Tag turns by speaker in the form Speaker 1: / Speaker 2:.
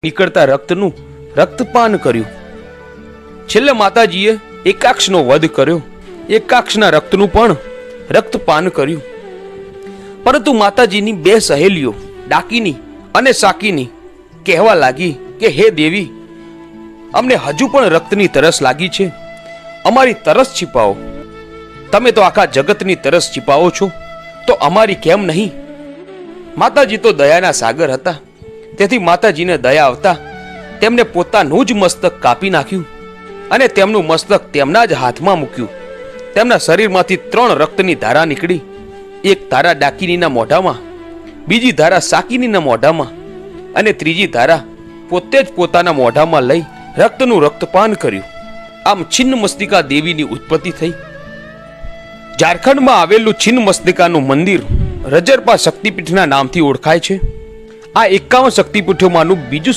Speaker 1: નીકળતા રક્તનું રક્તપાન કર્યું। છેલ્લે માતાજીએ એકાક્ષનો વધ કર્યો, એકાક્ષના રક્તનું પણ રક્તપાન કર્યું। પરંતુ માતાજીની બે સહેલીઓ ડાકીની અને સાકીની કહેવા લાગી કે હે દેવી, અમને હજુ પણ રક્તની તરસ લાગી છે, અમારી તરસ छिपाओ। તમે તો આખા જગતની તરસ छिपाओ છો, તો અમારી કેમ નહીં? માતાજી તો દયાના સાગર હતા, તેથી માતાજીને દયા આવતા તેમને પોતાનું જ મસ્તક કાપી નાખ્યું અને તેમનું મસ્તક તેમના જ હાથમાં મૂક્યું। તેમના શરીરમાંથી 3 રક્તની ધારા નીકળી, એક ધારા ડાકીનીના મોઢામાં, બીજી ધારા સાકીનીના મોઢામાં અને ત્રીજી ધારા પોતે જ પોતાના મોઢામાં લઈ રક્તનું રક્તપાન કર્યું। આમ છિન્નમસ્તિકા દેવીની ઉત્પત્તિ થઈ। ઝારખંડમાં આવેલું છિન્નમસ્તિકાનું મંદિર રજરપા શક્તિપીઠના નામથી ઓળખાય છે। આ 51 શક્તિપીઠોમાંનું બીજું